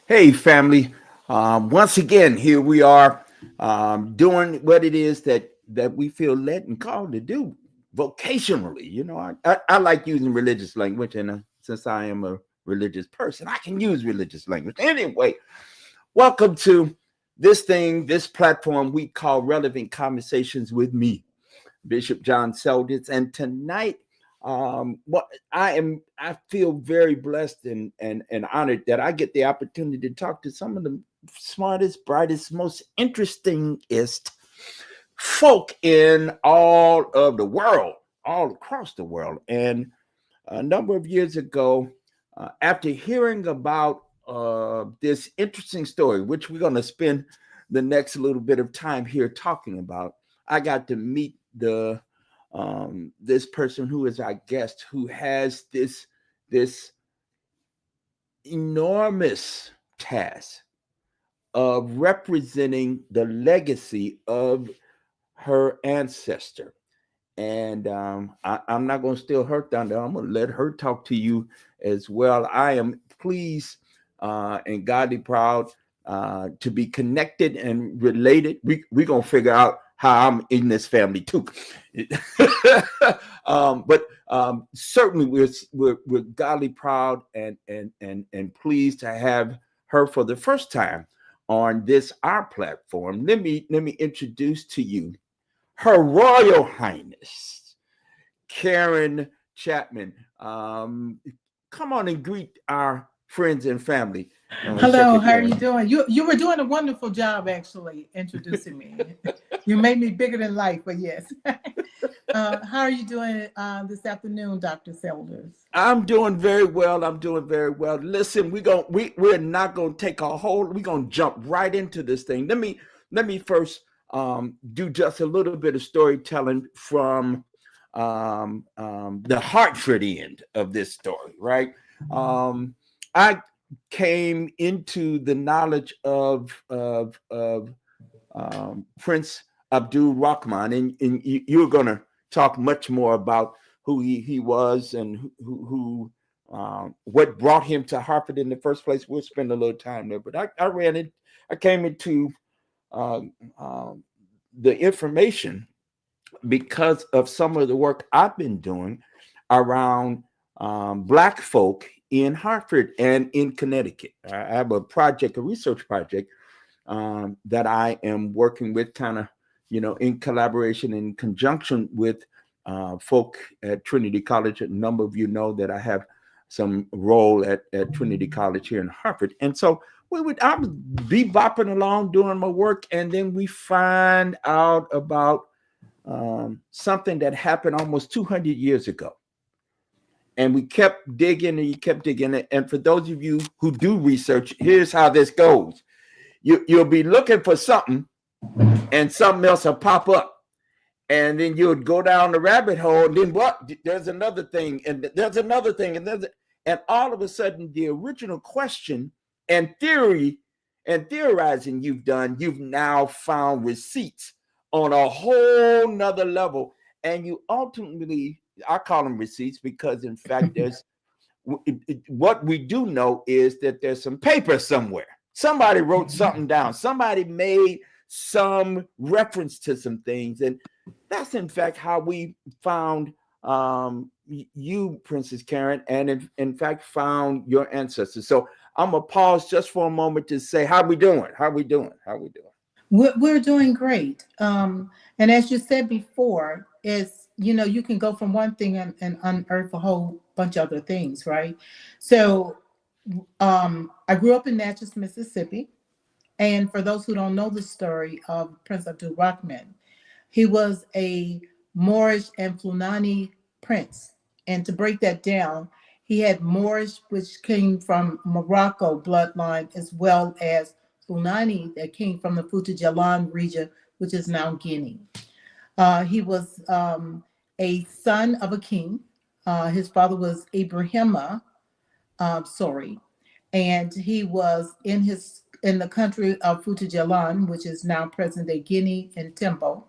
Hey, family. Once again, here we are doing what it is that we feel led and called to do vocationally. I like using religious language, and since I am a religious person, I can use religious language. Anyway, welcome to this platform we call Relevant Conversations with me, Bishop John Selditz. And tonight, what I feel very blessed and honored that I get the opportunity to talk to some of the smartest, brightest, most interestingest folk in all of the world, all across the world. And a number of years ago, after hearing about this interesting story, which we're going to spend the next little bit of time here talking about, I got to meet the this person who is our guest, who has this enormous task of representing the legacy of her ancestor. And I'm not going to steal her thunder. I'm going to let her talk to you as well. I am pleased and godly proud to be connected and related. We're going to figure out how I'm in this family too. But certainly we're godly proud and pleased to have her for the first time on this our platform. Let me introduce to you Her Royal Highness Karen Chapman. Come on and greet our friends and family. Hello, how are you doing? You were doing a wonderful job actually introducing me. You made me bigger than life, but yes. How are you doing this afternoon, Dr. Selders? I'm doing very well. Listen, we're not gonna take a whole. We're gonna jump right into this thing. Let me first do just a little bit of storytelling from the Hartford end of this story. Right, I came into the knowledge of Prince Abdulrahman, and you're gonna talk much more about who he was and who what brought him to Hartford in the first place. We'll spend a little time there, but I came into uh, uh, the information because of some of the work I've been doing around Black folk in Hartford and in Connecticut. I have a research project that I am working with, kind of, in collaboration, in conjunction with folk at Trinity College. A number of you know that I have some role at Trinity College here in Hartford. And so I would be bopping along doing my work, and then we find out about something that happened almost 200 years ago. And we kept digging and you kept digging. And for those of you who do research, here's how this goes. You'll be looking for something and something else will pop up. And then you would go down the rabbit hole. And then what? There's another thing. And there's another thing. And all of a sudden, the original question and theory and theorizing you've now found receipts on a whole nother level. And you ultimately, I call them receipts because, in fact, there's what we do know is that there's some paper somewhere. Somebody wrote something down. Somebody made some reference to some things. And that's, in fact, how we found you, Princess Karen, and in fact, found your ancestors. So I'm going to pause just for a moment to say, how we doing? We're doing great. And as you said before, you can go from one thing and unearth a whole bunch of other things, right? So I grew up in Natchez, Mississippi. And for those who don't know the story of Prince Abdulrahman, he was a Moorish and Fulani prince. And to break that down, he had Moorish, which came from Morocco bloodline, as well as Fulani that came from the Fouta Djallon region, which is now Guinea. He was a son of a king. His father was Ibrahima Sori, and he was in the country of Fouta Djallon, which is now present-day Guinea and Tembo,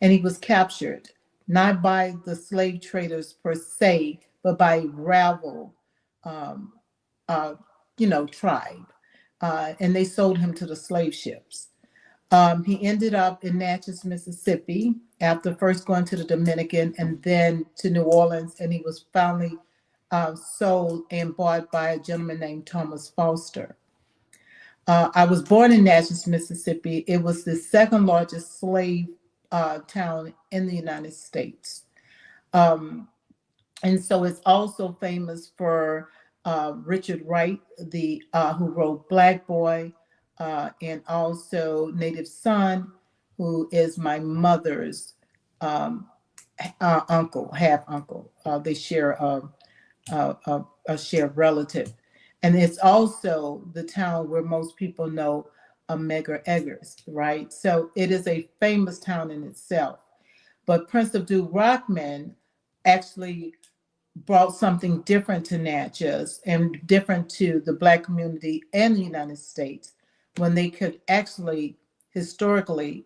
and he was captured not by the slave traders per se, but by rival, tribe. and they sold him to the slave ships. He ended up in Natchez, Mississippi, after first going to the Dominican and then to New Orleans, and he was finally sold and bought by a gentleman named Thomas Foster. I was born in Natchez, Mississippi. It was the second largest slave town in the United States. And so it's also famous for Richard Wright, who wrote Black Boy, and also Native Son, who is my mother's uncle, half uncle. They share a shared relative. And it's also the town where most people know Medgar Eggers, right? So it is a famous town in itself. But Prince Abdulrahman actually brought something different to Natchez and different to the Black community in the United States when they could actually historically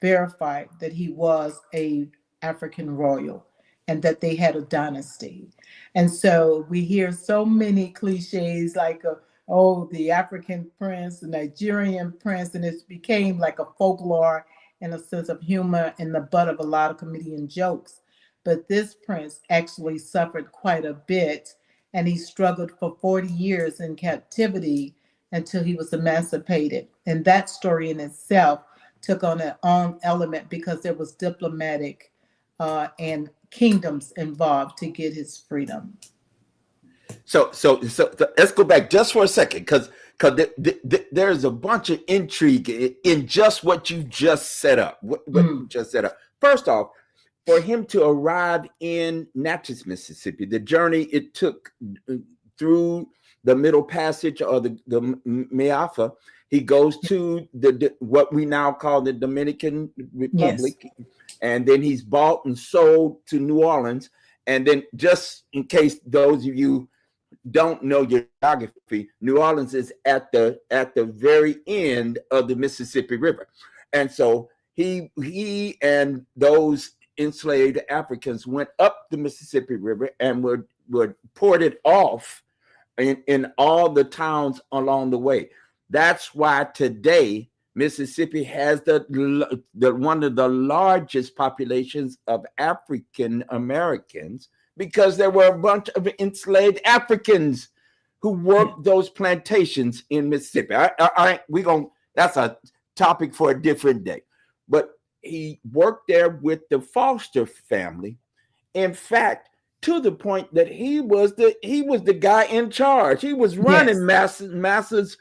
verify that he was a African royal and that they had a dynasty. And so we hear so many cliches like, oh, the African prince, the Nigerian prince, and it became like a folklore and a sense of humor and the butt of a lot of comedian jokes. But this prince actually suffered quite a bit, and he struggled for 40 years in captivity until he was emancipated. And that story in itself took on its own element because there was diplomatic and kingdoms involved to get his freedom. So let's go back just for a second, because there's a bunch of intrigue in just what you just set up. You just set up. First off, for him to arrive in Natchez, Mississippi, the journey it took through the Middle Passage or the Meafa, he goes to what we now call the Dominican Republic, yes. And then he's bought and sold to New Orleans. And then, just in case those of you don't know your geography, New Orleans is at the very end of the Mississippi River, and so he and those enslaved Africans went up the Mississippi River and were ported off in all the towns along the way. That's why today Mississippi has the one of the largest populations of African Americans, because there were a bunch of enslaved Africans who worked those plantations in Mississippi. That's a topic for a different day. But he worked there with the Foster family. In fact, to the point that he was the guy in charge. He was running Massa's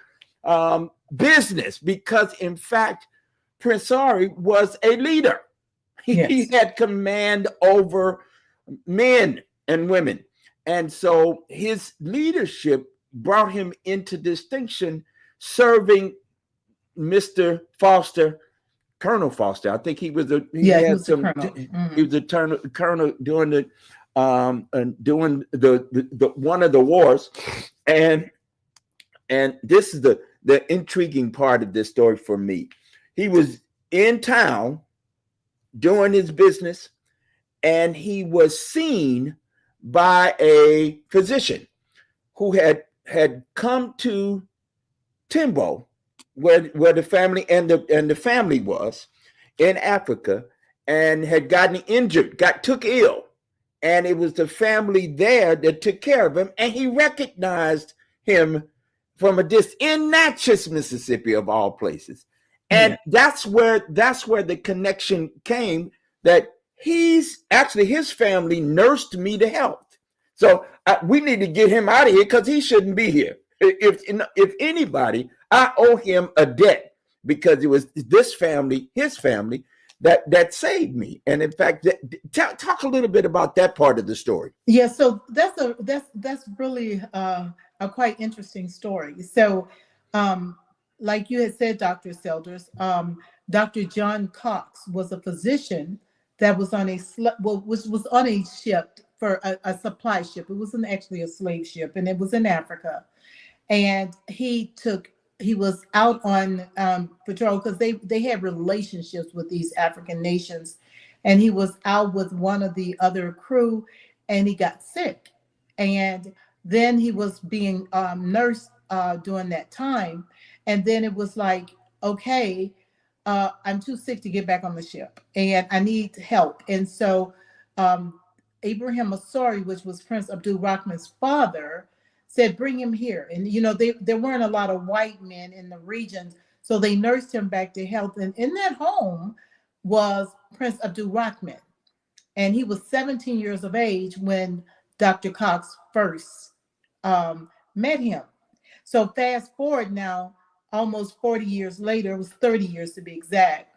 business, because in fact, Prince Sori was a leader. He had command over men and women. And so his leadership brought him into distinction, serving Mr. Foster, Colonel Foster. I think he was a colonel during the one of the wars. And this is the intriguing part of this story for me. He was in town doing his business, and he was seen by a physician who had come to Timbo, where the family and the family was in Africa, and had gotten injured, took ill, and it was the family there that took care of him, and he recognized him from a distance in Natchez, Mississippi, of all places. And that's where the connection came, that his family nursed me to health. So we need to get him out of here, because he shouldn't be here. If anybody, I owe him a debt, because it was this family, his family, that saved me. And in fact, talk a little bit about that part of the story. Yeah, so that's really a quite interesting story. So, like you had said, Dr. Selders, Dr. John Cox was a physician that was on was on a ship, for a supply ship. It wasn't actually a slave ship, and it was in Africa. And he was out on patrol, because they had relationships with these African nations, and he was out with one of the other crew, and he got sick, and then he was being nursed during that time. And then it was like, okay, I'm too sick to get back on the ship and I need help. And so Ibrahim Sori, which was Prince Abdulrahman's father, said, bring him here. And, there weren't a lot of white men in the regions. So they nursed him back to health. And in that home was Prince Abdulrahman. And he was 17 years of age when Dr. Cox first met him. So fast forward now, almost 40 years later, it was 30 years to be exact,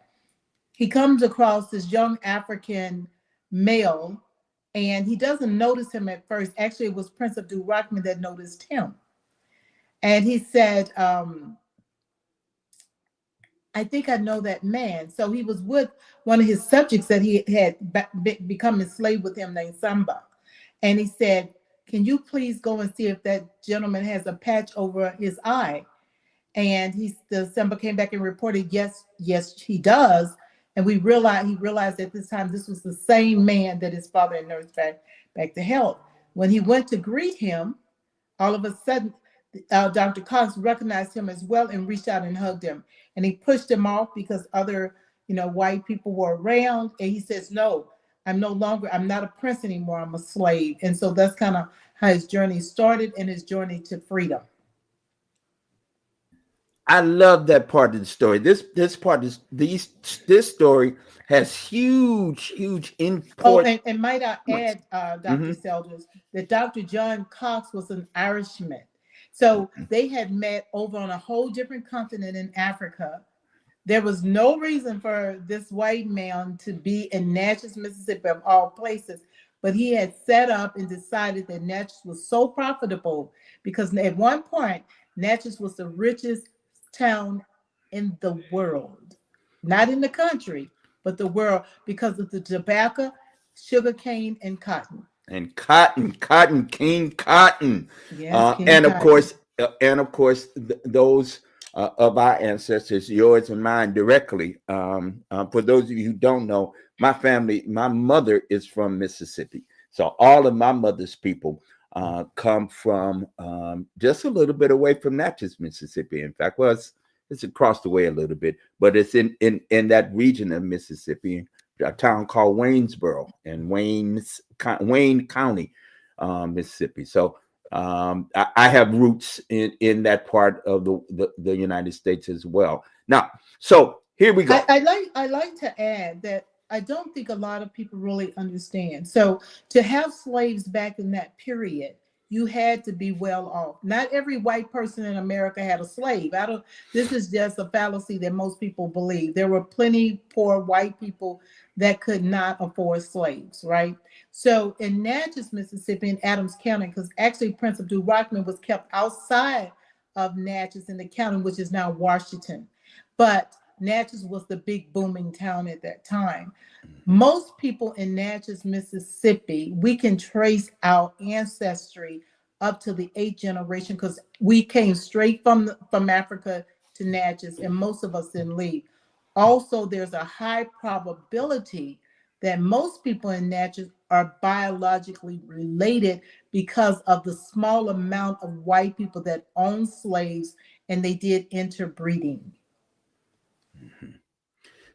he comes across this young African male, and he doesn't notice him at first. Actually, it was Prince Abdulrahman that noticed him. And he said, I think I know that man. So he was with one of his subjects that he had become enslaved with him, named Samba. And he said, can you please go and see if that gentleman has a patch over his eye? And the Samba came back and reported, yes, he does. And he realized at this time, this was the same man that his father had nursed back to health. When he went to greet him, all of a sudden, Dr. Cox recognized him as well and reached out and hugged him. And he pushed him off because other, white people were around. And he says, no, I'm not a prince anymore. I'm a slave. And so that's kind of how his journey started and his journey to freedom. I love that part of the story. This story has huge import. Oh, and might I add, Dr. Selders, that Dr. John Cox was an Irishman. So they had met over on a whole different continent in Africa. There was no reason for this white man to be in Natchez, Mississippi, of all places, but he had set up and decided that Natchez was so profitable because at one point, Natchez was the richest town in the world, not in the country, but the world, because of the tobacco, sugar cane, and cotton. And cotton. Yes, and of course, those of our ancestors, yours and mine directly. For those of you who don't know, my mother is from Mississippi. So all of my mother's people come from just a little bit away from Natchez, Mississippi. In fact, well, it's across the way a little bit, but it's in that region of Mississippi, a town called Waynesboro in Wayne County, Mississippi. So I have roots in that part of the United States as well. Now, so here we go. I like to add that I don't think a lot of people really understand. So to have slaves back in that period, you had to be well off. Not every white person in America had a slave. This is just a fallacy that most people believe. There were plenty poor white people that could not afford slaves, right? So in Natchez, Mississippi, in Adams County, because actually Prince Abdulrahman was kept outside of Natchez in the county, which is now Washington. But Natchez was the big booming town at that time. Most people in Natchez, Mississippi, we can trace our ancestry up to the 8th generation because we came straight from Africa to Natchez, and most of us didn't leave. Also, there's a high probability that most people in Natchez are biologically related because of the small amount of white people that owned slaves, and they did interbreeding.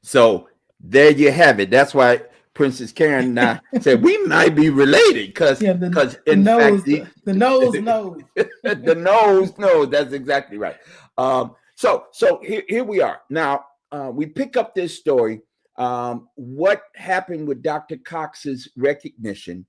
So there you have it. That's why Princess Karen and I said we might be related because the nose knows. The nose knows. That's exactly right. So here we are. Now we pick up this story. What happened with Dr. Cox's recognition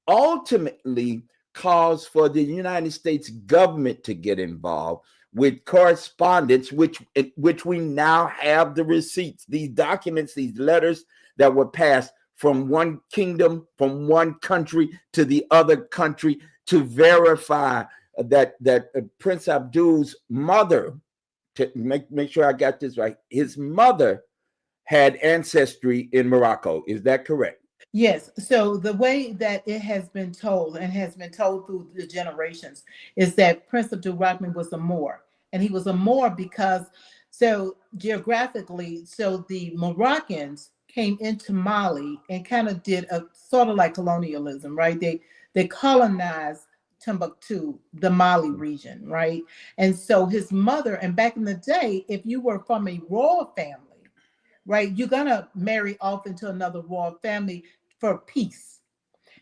ultimately caused for the United States government to get involved with correspondence, which we now have the receipts, these documents, these letters that were passed from one kingdom, from one country to the other country to verify that Prince Abdul's mother, to make sure I got this right, his mother had ancestry in Morocco. Is that correct? Yes. So the way that it has been told and has been told through the generations is that Prince Abdulrahman was a Moor. And he was a Moor because, so geographically, so the Moroccans came into Mali and kind of did a sort of like colonialism, right? They colonized Timbuktu, the Mali region, right? And so his mother, and back in the day, if you were from a royal family, right, you're gonna marry off into another royal family for peace.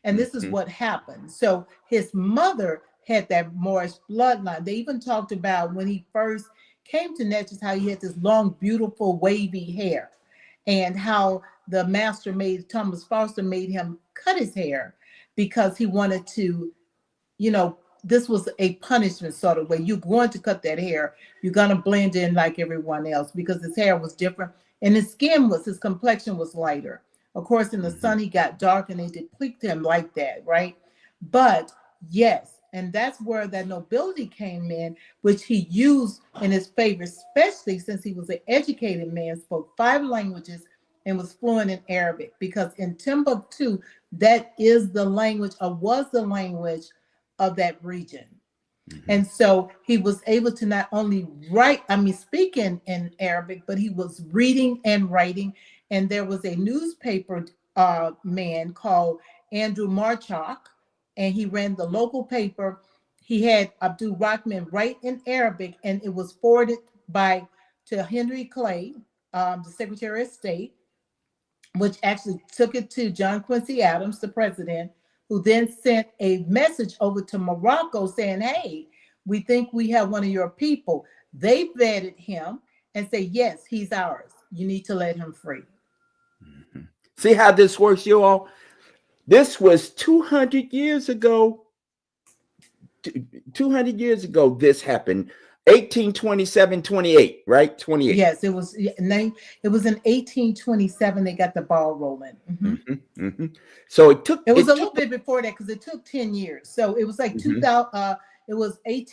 And this is what happened. So his mother had that Moorish bloodline. They even talked about when he first came to Natchez, how he had this long, beautiful, wavy hair, and how the master made, Thomas Foster made him cut his hair because he wanted to, you know, this was a punishment sort of way. You're going to cut that hair. You're going to blend in like everyone else, because his hair was different. And his complexion was lighter. Of course, in the sun, he got dark, and they depicted him like that, right? But yes, and that's where that nobility came in, which he used in his favor, especially since he was an educated man, spoke 5 languages, and was fluent in Arabic. Because in Timbuktu, that is the language, or was the language, of that region. And so he was able to not only speak in Arabic, but he was reading and writing. And there was a newspaper man called Andrew Marchok, and he ran the local paper. He had Abdulrahman write in Arabic, and it was forwarded to Henry Clay, the Secretary of State, which actually took it to John Quincy Adams, the president, who then sent a message over to Morocco saying, hey, we think we have one of your people. They vetted him and say, yes, he's ours. You need to let him free. See how this works, you all? This was 200 years ago. 200 years ago, this happened. 1827, 28, right? 28. Yes, it was in 1827 they got the ball rolling. So it was a little bit before that, because it took 10 years. So it was like 2000. It was in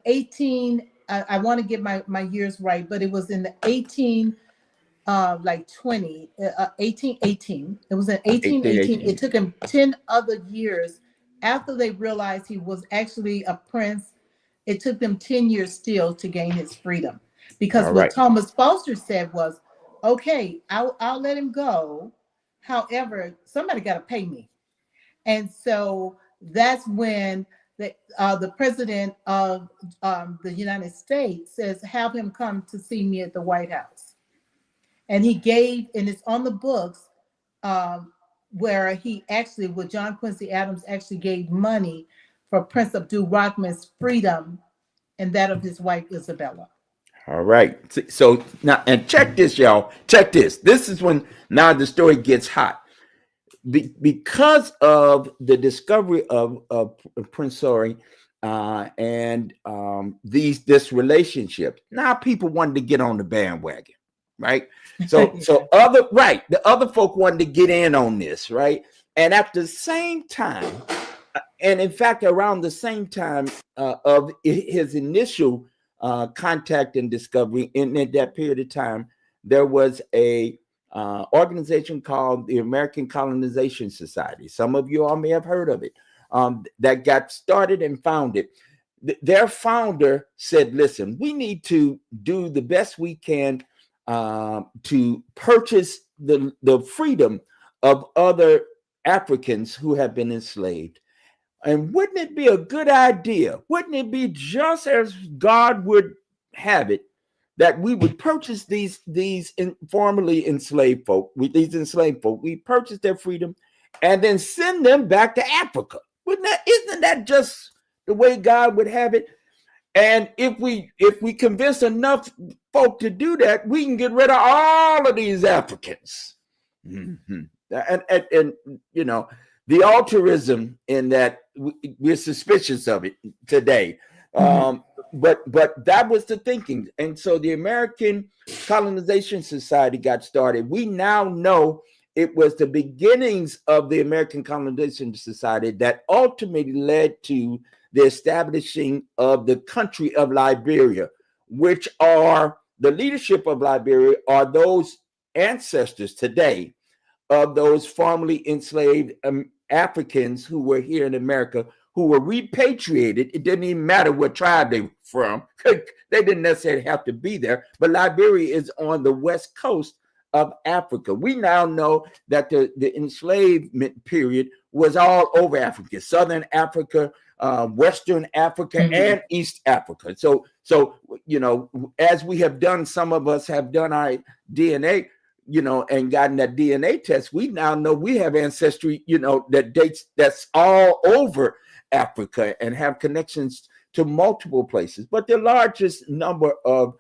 18. I want to get my years right, but it was in the 1818. It was in 1818. It took him 10 other years after they realized he was actually a prince. It took them 10 years still to gain his freedom, because what Thomas Foster said was, okay, I'll let him go. However, somebody got to pay me. And so that's when the president of the United States says, have him come to see me at the White House. And he gave, and it's on the books, where John Quincy Adams actually gave money for Prince Abdulrahman's freedom and that of his wife, Isabella. All right. So now, and check this, y'all. Check this. This is when now the story gets hot. Because of the discovery of Prince Sori and this relationship, now people wanted to get on the bandwagon, right? So the other folk wanted to get in on this, right? And at the same time, and in fact, around the same time of his initial contact and discovery, in that period of time, there was a organization called the American Colonization Society. Some of you all may have heard of it, that got started and founded. Their founder said, listen, we need to do the best we can to purchase the freedom of other Africans who have been enslaved. And wouldn't it be a good idea? Wouldn't it be just as God would have it, that we would purchase these formerly enslaved folk, we purchase their freedom and then send them back to Africa? Isn't that just the way God would have it? And if we convince enough folk to do that, we can get rid of all of these Africans. And you know, the altruism in that, we're suspicious of it today. But that was the thinking. And so the American Colonization Society got started. We now know it was the beginnings of the American Colonization Society that ultimately led to the establishing of the country of Liberia, which are the leadership of Liberia are those ancestors today of those formerly enslaved Africans who were here in America, who were repatriated. It didn't even matter what tribe they were from. They didn't necessarily have to be there, but Liberia is on the west coast of Africa. We now know that the enslavement period was all over Africa, Southern Africa, Western Africa, and East Africa. So, as we have done, some of us have done our DNA, and gotten that DNA test, we now know we have ancestry, that dates, that's all over Africa and have connections to multiple places. But the largest number of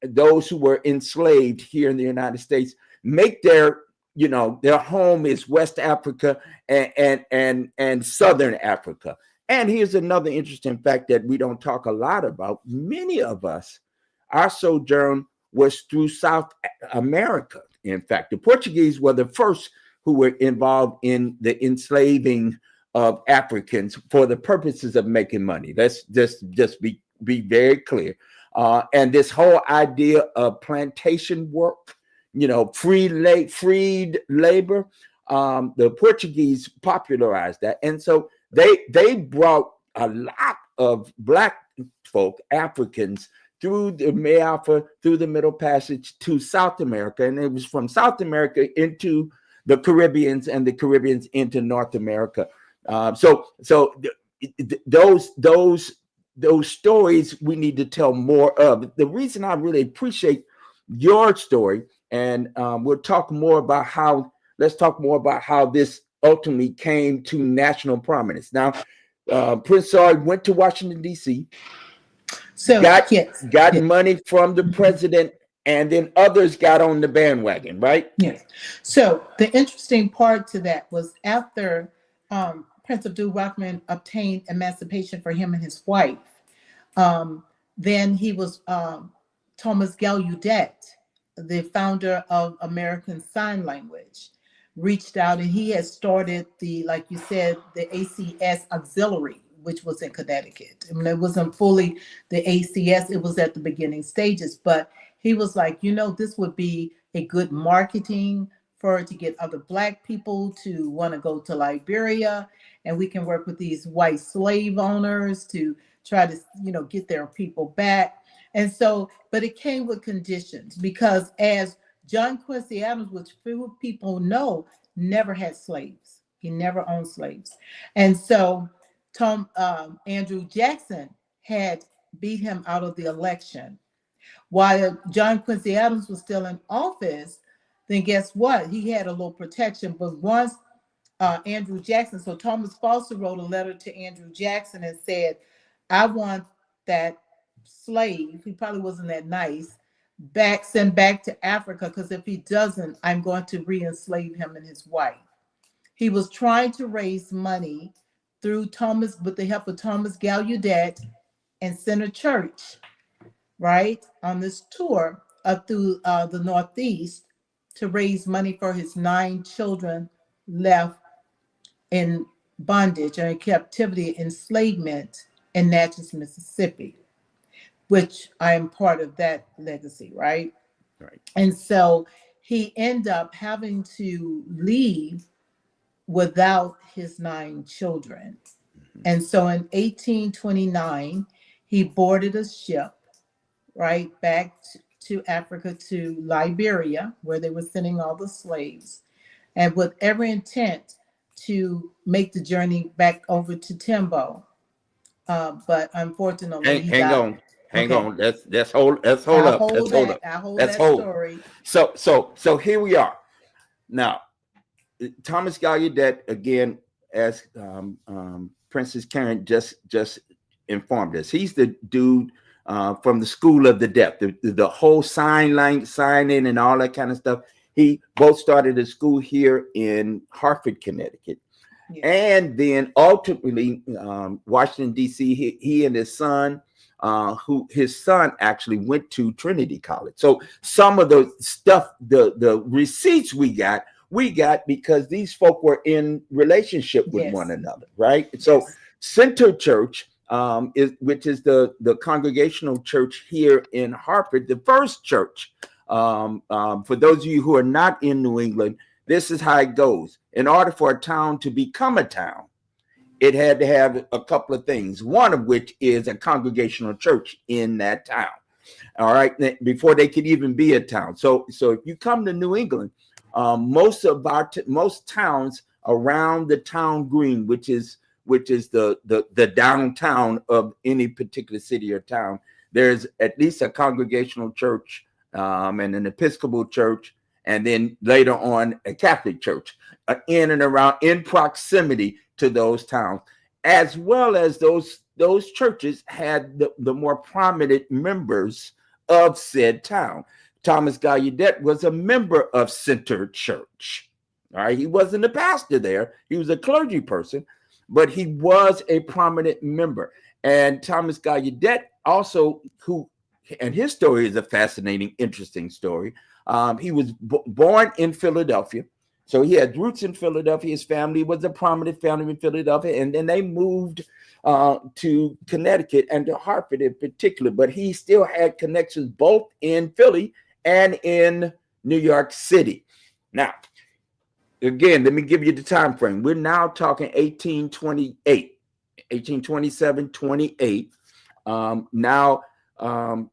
those who were enslaved here in the United States make their home is West Africa and Southern Africa. And here's another interesting fact that we don't talk a lot about. Many of us, our sojourn was through South America. In fact, the Portuguese were the first who were involved in the enslaving of Africans for the purposes of making money. Let's just be very clear. And this whole idea of plantation work, freed labor, the Portuguese popularized that. And so they brought a lot of Black folk, Africans, through the Mayafra, through the Middle Passage to South America. And it was from South America into the Caribbeans, and the Caribbeans into North America. So those stories we need to tell more of. The reason I really appreciate your story, and let's talk more about how this ultimately came to national prominence. Now, Prince Sori went to Washington, D.C., got money from the president, and then others got on the bandwagon, right? Yes. So the interesting part to that was after Prince Abdulrahman obtained emancipation for him and his wife, then he was Thomas Gallaudet, the founder of American Sign Language, reached out, and he had started like you said, the ACS Auxiliary, which was in Connecticut. I mean, it wasn't fully the ACS, it was at the beginning stages, but he was like, this would be a good marketing to get other Black people to want to go to Liberia, and we can work with these white slave owners to try to, get their people back. And so, but it came with conditions, because as John Quincy Adams, which few people know, never had slaves. He never owned slaves. And so Andrew Jackson had beat him out of the election. While John Quincy Adams was still in office, then guess what? He had a little protection. But once Andrew Jackson, so Thomas Foster wrote a letter to Andrew Jackson and said, I want that slave, he probably wasn't that nice, sent back to Africa, because if he doesn't, I'm going to re-enslave him and his wife. He was trying to raise money through with the help of Thomas Gallaudet and Center Church, right, on this tour up through the Northeast to raise money for his 9 children left in bondage or in captivity, enslavement in Natchez, Mississippi, which I am part of that legacy, right? Right. And so he ended up having to leave without his 9 children. Mm-hmm. And so in 1829, he boarded a ship, right, back to Africa, to Liberia, where they were sending all the slaves, and with every intent to make the journey back over to Timbo. But unfortunately, hang on. Let's hold up. Let's hold. Story. So here we are. Now, Thomas Gallaudet, again, as Princess Karen just informed us, he's the dude from the School of the Deaf, the whole signing and all that kind of stuff. He both started a school here in Hartford, Connecticut. Yeah. And then ultimately, Washington, D.C., he and his son, his son actually went to Trinity College. So some of the stuff, the receipts we got because these folk were in relationship with one another, right? So Center Church, which is the congregational church here in Hartford, the first church. For those of you who are not in New England, this is how it goes. In order for a town to become a town, it had to have a couple of things, one of which is a congregational church in that town. All right, before they could even be a town. So if you come to New England, most towns around the town green, which is the downtown of any particular city or town. There's at least a congregational church and an Episcopal church, and then later on a Catholic church in and around, in proximity to those towns, as well as those churches had the more prominent members of said town. Thomas Gallaudet was a member of Center Church. All right, he wasn't a pastor there; he was a clergy person, but he was a prominent member. And Thomas Gallaudet also, and his story is a fascinating, interesting story. He was born in Philadelphia, so he had roots in Philadelphia. His family was a prominent family in Philadelphia, and then they moved to Connecticut and to Hartford in particular. But he still had connections both in Philly and in New York City. Now, again, let me give you the time frame. We're now talking 1828, 1827, 28. Now,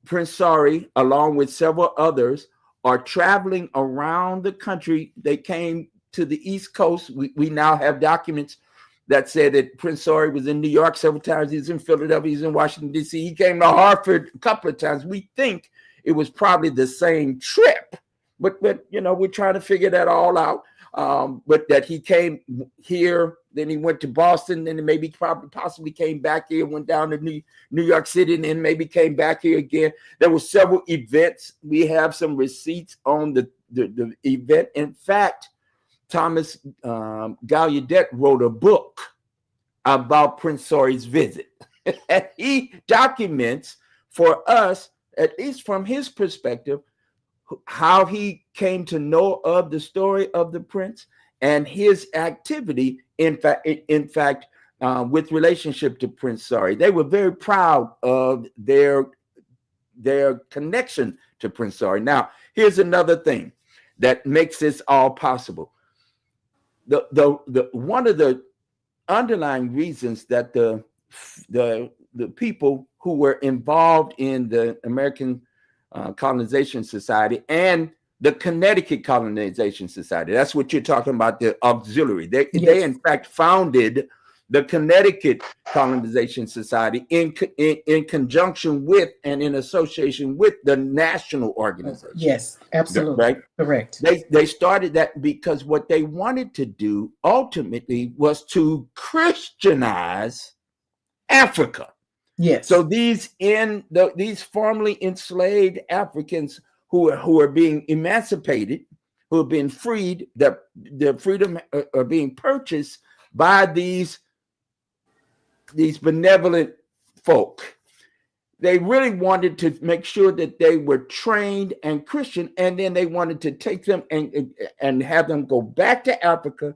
Prince Sori, along with several others, are traveling around the country. They came to the East Coast. We now have documents that said that Prince Sori was in New York several times. He's in Philadelphia. He's in Washington, D.C. He came to Hartford a couple of times. We think it was probably the same trip, but we're trying to figure that all out. But that he came here, then he went to Boston, then maybe possibly came back here, went down to New York City, and then maybe came back here again. There were several events. We have some receipts on the event. In fact, Thomas Gallaudet wrote a book about Prince Sori's visit. And he documents for us, at least from his perspective, how he came to know of the story of the prince and his activity, in fact, with relationship to Prince Sori. They were very proud of their connection to Prince Sori. Now, here's another thing that makes this all possible. The one of the underlying reasons that the people who were involved in the American Colonization Society and the Connecticut Colonization Society, that's what you're talking about, the auxiliary. They in fact founded the Connecticut Colonization Society in conjunction with and in association with the national organization. Yes, absolutely. Right? Correct. They started that because what they wanted to do ultimately was to Christianize Africa. Yes. So these formerly enslaved Africans who are being emancipated, who are being freed, their freedom are being purchased by these benevolent folk. They really wanted to make sure that they were trained and Christian, and then they wanted to take them and have them go back to Africa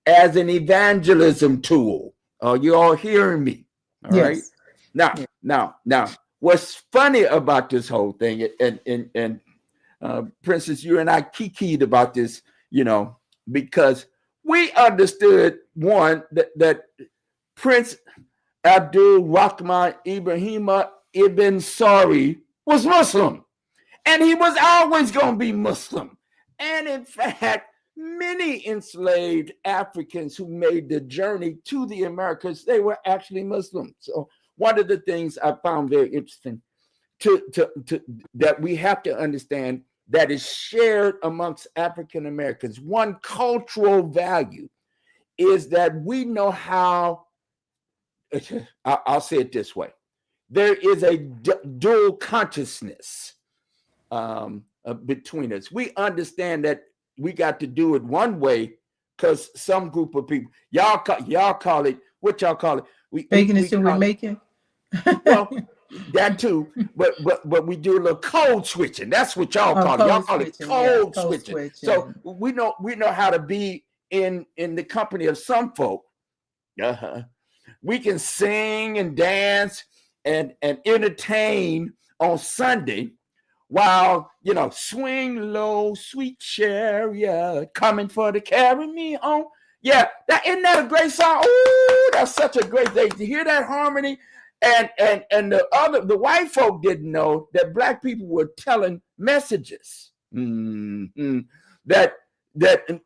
as an evangelism tool. Are you all hearing me? All right. Now, what's funny about this whole thing, and Princess, you and I kikied about this, because we understood that Prince Abdulrahman Ibrahima Ibn Sori was Muslim, and he was always going to be Muslim. And in fact, many enslaved Africans who made the journey to the Americas, they were actually Muslim. So one of the things I found very interesting that we have to understand that is shared amongst African Americans, one cultural value is that we know how, I'll say it this way, there is a dual consciousness between us. We understand that we got to do it one way because some group of people, y'all call it, what y'all call it? Making it so we're making. Well, that too, but we do a little code switching. That's what y'all call it. Y'all call it code switching. So we know how to be in the company of some folk. We can sing and dance and entertain on Sunday, while swing low, sweet chariot coming for to carry me on. Yeah, isn't that a great song? Oh, that's such a great thing to hear that harmony. And the white folk didn't know that black people were telling messages that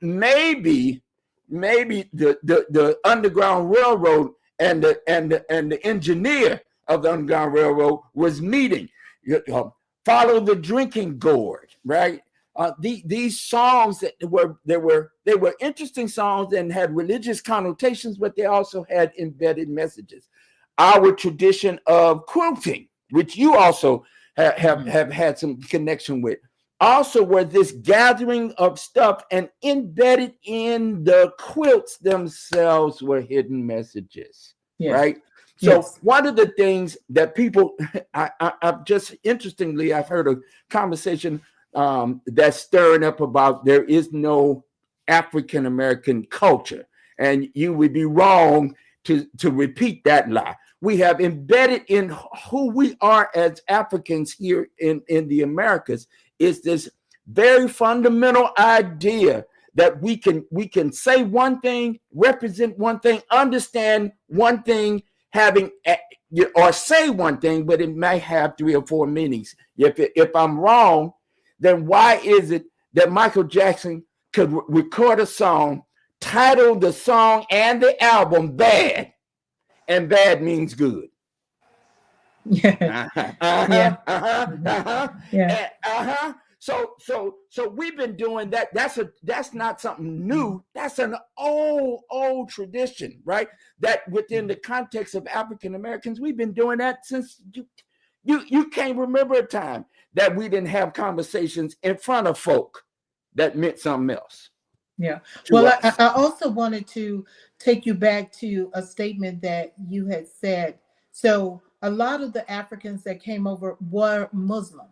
maybe maybe the Underground Railroad and the engineer of the Underground Railroad was meeting. Follow the Drinking Gourd, right? These songs that were interesting songs and had religious connotations, but they also had embedded messages. Our tradition of quilting, which you also have had some connection with, also were this gathering of stuff, and embedded in the quilts themselves were hidden messages, right? So one of the things that people, I've just interestingly, I've heard a conversation that's stirring up about there is no African American culture, and you would be wrong to repeat that lie. We have embedded in who we are as Africans here in the Americas is this very fundamental idea that we can say one thing, represent one thing, understand one thing, having or say one thing, but it may have 3 or 4 meanings. If I'm wrong, then why is it that Michael Jackson could record a song, title the song and the album Bad, and bad means good? So we've been doing that. That's not something new. That's an old tradition, right? That within the context of African Americans, we've been doing that since you can't remember a time that we didn't have conversations in front of folk that meant something else. Yeah. Well, I also wanted to take you back to a statement that you had said. So a lot of the Africans that came over were Muslim.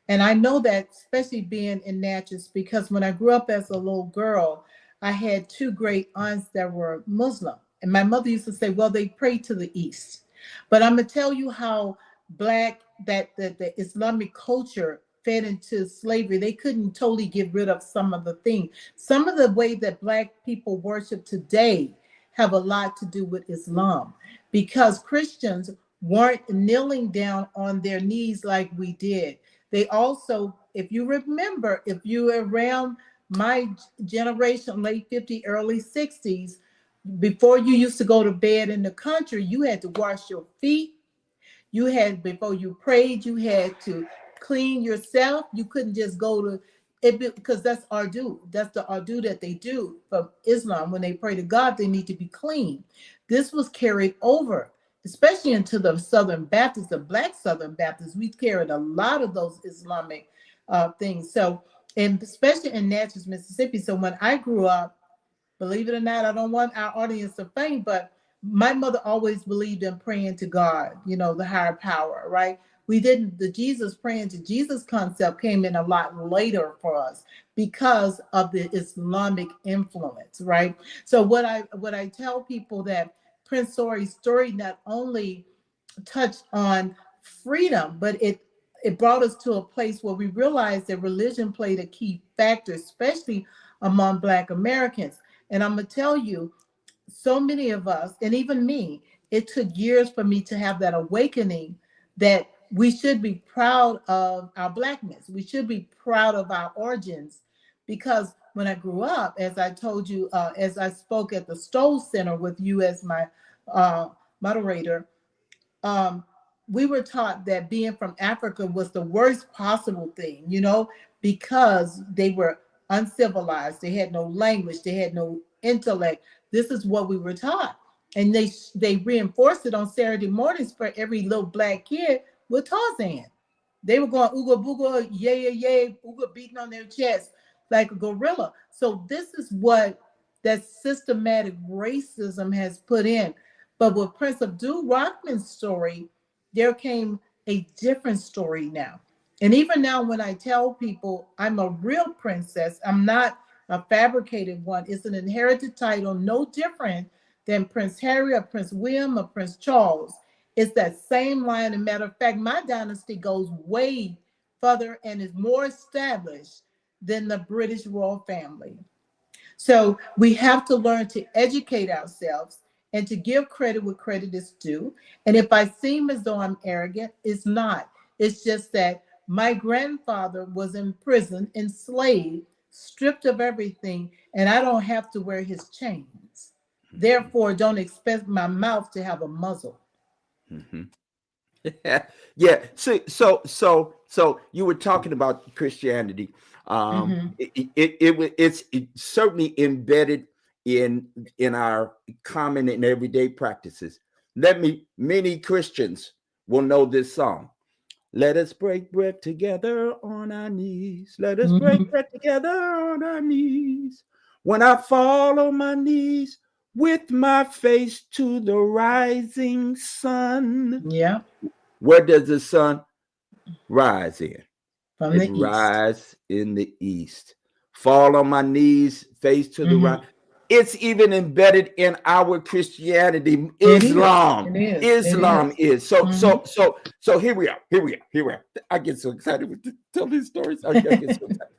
And I know that, especially being in Natchez, because when I grew up as a little girl, I had 2 great aunts that were Muslim. And my mother used to say, well, they pray to the East. But I'm going to tell you how Black, that the Islamic culture fed into slavery. They couldn't totally get rid of some of the things. Some of the way that Black people worship today have a lot to do with Islam, because Christians weren't kneeling down on their knees like we did. They also, if you remember, if you were around my generation, late 50s, early 60s, before you used to go to bed in the country, you had to wash your feet. You had, before you prayed, you had to clean yourself. You couldn't just go to it, because that's ardu. That's the ardu that they do from Islam. When they pray to God, they need to be clean. This was carried over, especially into the Southern Baptists, the Black Southern Baptists. We carried a lot of those Islamic things. So, and especially in Natchez, Mississippi. So when I grew up, believe it or not, I don't want our audience to faint, but my mother always believed in praying to God, the higher power, right? We didn't, the Jesus, praying to Jesus concept came in a lot later for us because of the Islamic influence, right? So what I tell people, that Prince Sori's story not only touched on freedom, but it brought us to a place where we realized that religion played a key factor, especially among Black Americans. And I'm going to tell you, so many of us, and even me, it took years for me to have that awakening that we should be proud of our Blackness. We should be proud of our origins. Because when I grew up, as I told you, as I spoke at the Stowe Center with you as my moderator, we were taught that being from Africa was the worst possible thing, because they were uncivilized. They had no language. They had no intellect. This is what we were taught. And they reinforced it on Saturday mornings for every little Black kid with Tarzan. They were going ooga booga, yay, yay, ooga, beating on their chest like a gorilla. So this is what that systematic racism has put in. But with Prince Abdulrahman's story, there came a different story now. And even now, when I tell people I'm a real princess, I'm not a fabricated one. It's an inherited title, no different than Prince Harry or Prince William or Prince Charles. It's that same line. As a matter of fact, my dynasty goes way further and is more established than the British royal family. So we have to learn to educate ourselves and to give credit where credit is due. And if I seem as though I'm arrogant, it's not. It's just that my grandfather was in prison, enslaved stripped of everything, and I don't have to wear his chains. Mhm. Therefore, don't expect my mouth to have a muzzle. Mhm. Yeah. So you were talking about Christianity. Hmm. It's certainly embedded in our common and everyday practices. Many Christians will know this song. Let us break bread together on our knees. Let us break Hmm. bread together on our knees. When I fall on my knees with my face to the rising sun. Yeah, Where does the sun rise in? from It the east. rises in the east. Fall on my knees, face to the right. Hmm. It's even embedded in our Christianity. It is. Islam. It is. It Islam is. is. So Hmm. so so so here we are. Here we are. Here we are. I get so excited to tell these stories. I get so excited.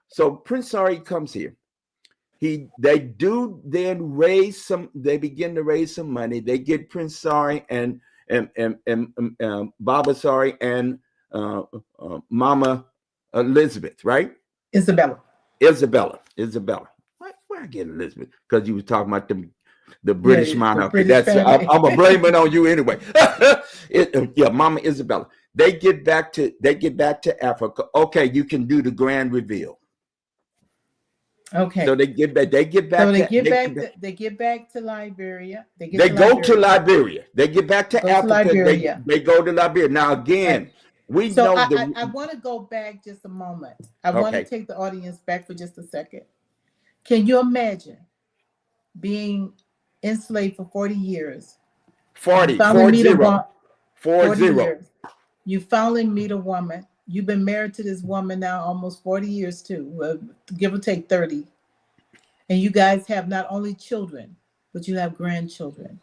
So Prince Sari comes here. They do then raise some. They begin to raise some money. They get Prince Sari and Baba Sari and uh, Mama Elizabeth, right? Isabella. Isabella. Why I get Elizabeth? Because you were talking about the Yeah, British the monarchy. British That's family. I'm gonna blame it on you anyway. Yeah, Mama Isabella. They get back to Africa. Okay, you can do the grand reveal. So Okay. they get back. They get So back they to. get back. They get back to Liberia. They get They to go to Liberia. Liberia. They get back They to go to Africa. They Liberia. they go to Liberia. Now Right. again, we So know I the. want to go back just a moment. I want to Okay, take the audience back for just a second. Can you imagine being enslaved for 40 years? You 40, finally 4 meet a 0, 4 40 0. years. You finally meet a woman. You've been married to this woman now almost 40 years too, give or take 30. And you guys have not only children, but you have grandchildren.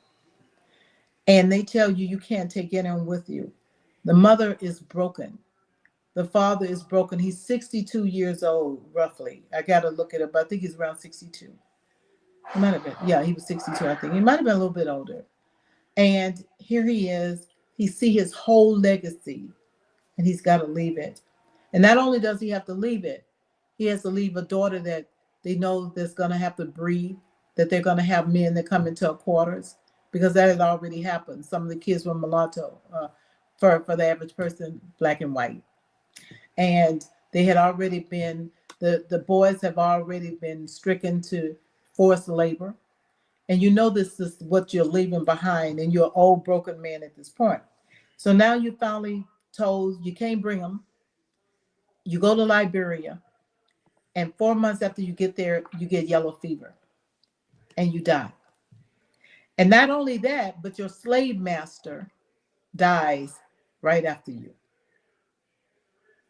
And they tell you you can't take anyone with you. The mother is broken. The father is broken. He's 62 years old, roughly. I got to look it up. I think he's around 62. He might have been, yeah, he was 62, I think. He might have been a little bit older. And here he is. He see his whole legacy and he's got to leave it. And not only does he have to leave it, he has to leave a daughter that they know that's going to have to breed, that they're going to have men that come into her quarters, because that had already happened. Some of the kids were mulatto, for the average person, black and white. And they had already been, the boys have already been stricken to forced labor. And you know this is what you're leaving behind, and you're an old broken man at this point. So now you finally told you can't bring them. You go to Liberia, and 4 months after you get there, you get yellow fever and you die. And not only that, but your slave master dies right after you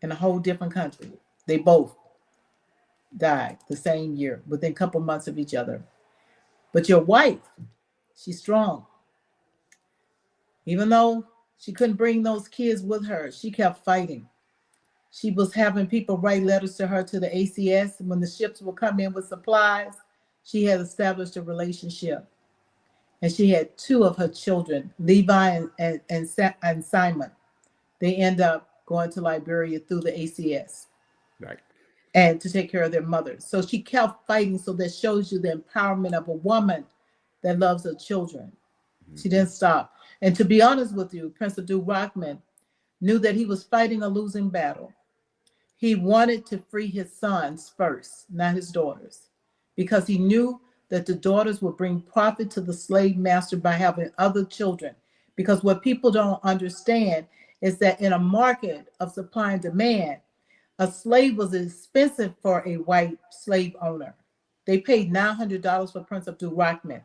in a whole different country. They both died the same year within a couple months of each other. But your wife, she's strong. Even though she couldn't bring those kids with her, she kept fighting. She was having people write letters to her to the ACS when the ships would come in with supplies. She had established a relationship, and she had two of her children, Levi and Simon. They end up going to Liberia through the ACS Right. and to take care of their mothers. So she kept fighting. So that shows you the empowerment of a woman that loves her children. She Mhm. didn't stop. And to be honest with you, Prince Abdulrahman knew that he was fighting a losing battle. He wanted to free his sons first, not his daughters, because he knew that the daughters would bring profit to the slave master by having other children. Because what people don't understand is that in a market of supply and demand, a slave was expensive for a white slave owner. They paid $900 for Prince Abdul Rahman.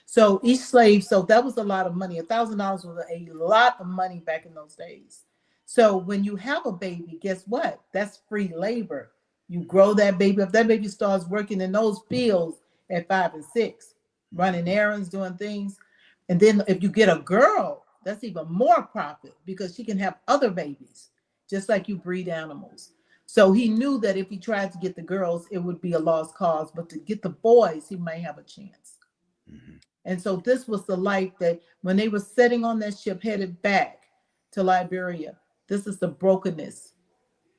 So each slave, so that was a lot of money. $1,000 was a lot of money back in those days. So when you have a baby, guess what? That's free labor. You grow that baby. If that baby starts working in those fields at 5 and 6, running Mhm. errands, doing things, and then if you get a girl, that's even more profit because she can have other babies, just like you breed animals. So he knew that if he tried to get the girls, it would be a lost cause, but to get the boys, he might have a chance. Mhm. And so this was the life that when they were sitting on that ship headed back to Liberia, this is the brokenness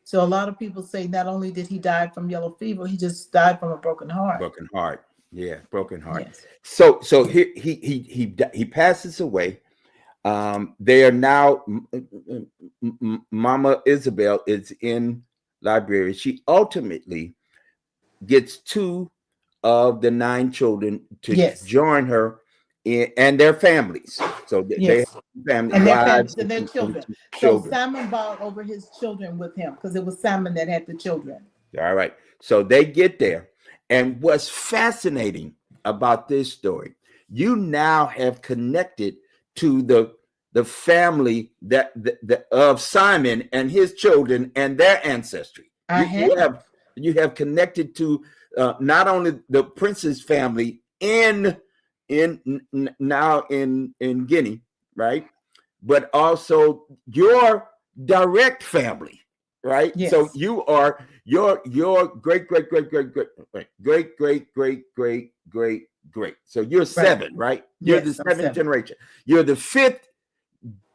So a lot of people say not only did he die from yellow fever, he just died from a broken heart. Broken heart. Yeah, broken heart. Yes. So here he passes away. They are now Mama Isabel is in Liberia. She ultimately gets two of the nine children to Yes. join her and their families. So they have Yes. family, And their wives, families and their and children. So children. Simon brought over his children with him because it was Simon that had the children. All right. So they get there. And what's fascinating about this story, you now have connected to the family of Simon and his children and their ancestry. I have. You have connected to not only the prince's family now in Guinea, right? But also your direct family, right? So Yes. you are your great great great great great great great great great great great great. So you're Right. seven, right? You're the Yes, I'm seventh 7. generation. You're the fifth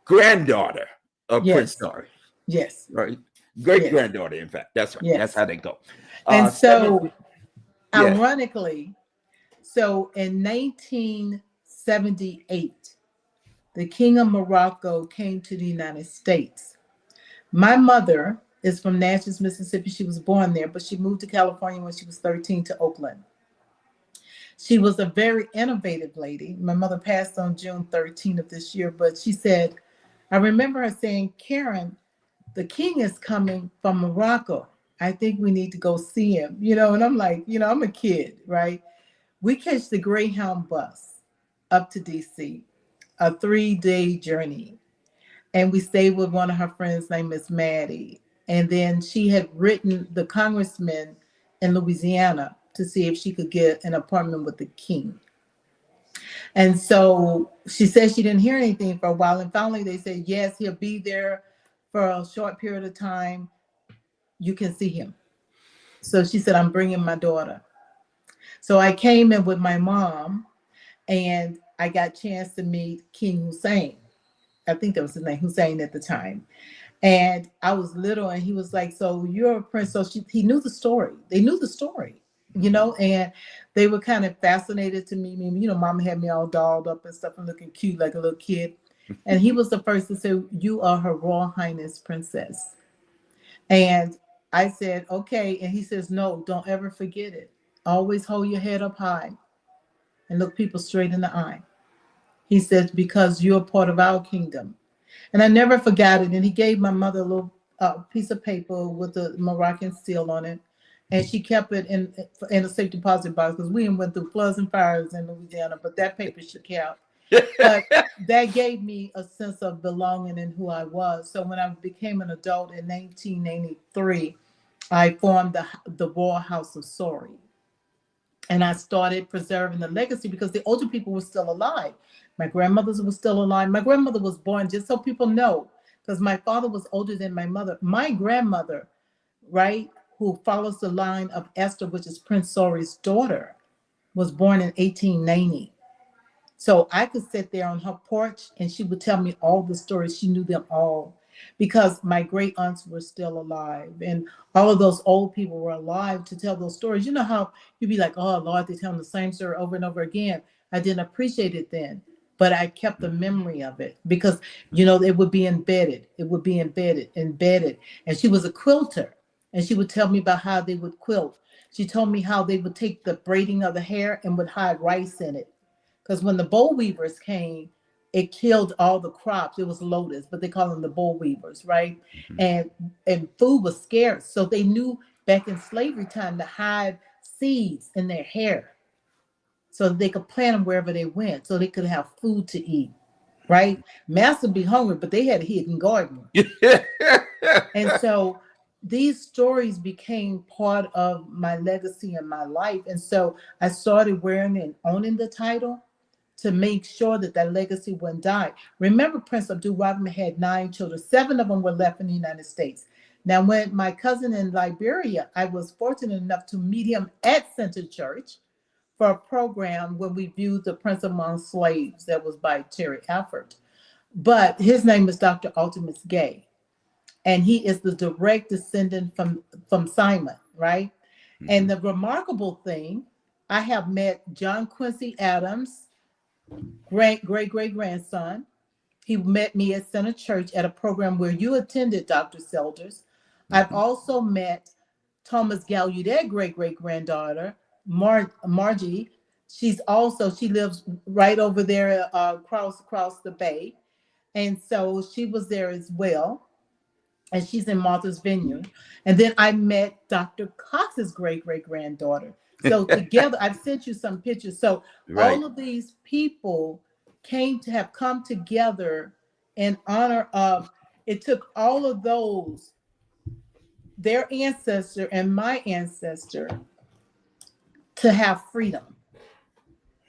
granddaughter of Prince Yes. Sori, Yes. right? Great Yes. granddaughter, in fact. That's right. That's Yes. how they go. And Seven. so Yeah. ironically, so in 1978, the King of Morocco came to the United States. My mother is from Natchez, Mississippi. She was born there, but she moved to California when she was 13 to Oakland. She was a very innovative lady. My mother passed on June 13th of this year, but she said, I remember her saying, Karen, the king is coming from Morocco. I think we need to go see him, and I'm like, I'm a kid, right? We catch the Greyhound bus up to DC, a 3-day journey. And we stayed with one of her friends named Miss Maddie. And then she had written the congressman in Louisiana to see if she could get an appointment with the king. And so she said she didn't hear anything for a while. And finally they said, yes, he'll be there for a short period of time. You can see him. So she said, I'm bringing my daughter. So I came in with my mom and I got a chance to meet King Hussein. I think that was his name, Hussein at the time. And I was little, and he was like, so you're a prince. So he knew the story. They knew the story, and they were kind of fascinated to meet me. Mama had me all dolled up and stuff and looking cute like a little kid. And he was the first to say, you are Her Royal Highness Princess. And I said, okay. And he says, no, don't ever forget it. Always hold your head up high and look people straight in the eye. He says, because you're part of our kingdom. And I never forgot it. And he gave my mother a little piece of paper with the Moroccan seal on it. And she kept it in a safe deposit box because we went through floods and fires in Louisiana, but that paper she kept. But that gave me a sense of belonging in who I was. So when I became an adult in 1983, I formed the Royal House of Sori. And I started preserving the legacy because the older people were still alive. My grandmothers were still alive. My grandmother was born, just so people know, because my father was older than my mother. My grandmother, right, who follows the line of Esther, which is Prince Sori's daughter, was born in 1890. So I could sit there on her porch and she would tell me all the stories. She knew them all because my great aunts were still alive and all of those old people were alive to tell those stories. You know how you'd be like, oh, Lord, they're telling the same story over and over again. I didn't appreciate it then, but I kept the memory of it because, it would be embedded. It would be embedded. And she was a quilter and she would tell me about how they would quilt. She told me how they would take the braiding of the hair and would hide rice in it because when the boll weavers came, it killed all the crops. It was lotus, but they call them the boll weavers, right? Mhm. And food was scarce, so they knew back in slavery time to hide seeds in their hair so that they could plant them wherever they went, so they could have food to eat, right? Master would be hungry, but they had a hidden garden, and so these stories became part of my legacy and my life, and so I started wearing and owning the title to make sure that that legacy wouldn't die. Remember, Prince Abdulrahman had 9 children. 7 of them were left in the United States. Now, when my cousin in Liberia, I was fortunate enough to meet him at Center Church for a program when we viewed The Prince Among Slaves that was by Terry Alford. But his name is Dr. Ultimus Gay. and he is the direct descendant from Simon, right? And Mhm. the remarkable thing, I have met John Quincy Adams, great great grandson. He met me at Center Church at a program where you attended, Dr. Selders. I've Mhm. also met Thomas Gallaudet, great granddaughter, Margie. She lives right over there, across the bay, and so she was there as well, and she's in Martha's Vineyard. And then I met Dr. Cox's great granddaughter. So together, I've sent you some pictures. So Right. all of these people have come together in honor of. It took all of those, their ancestor and my ancestor, to have freedom.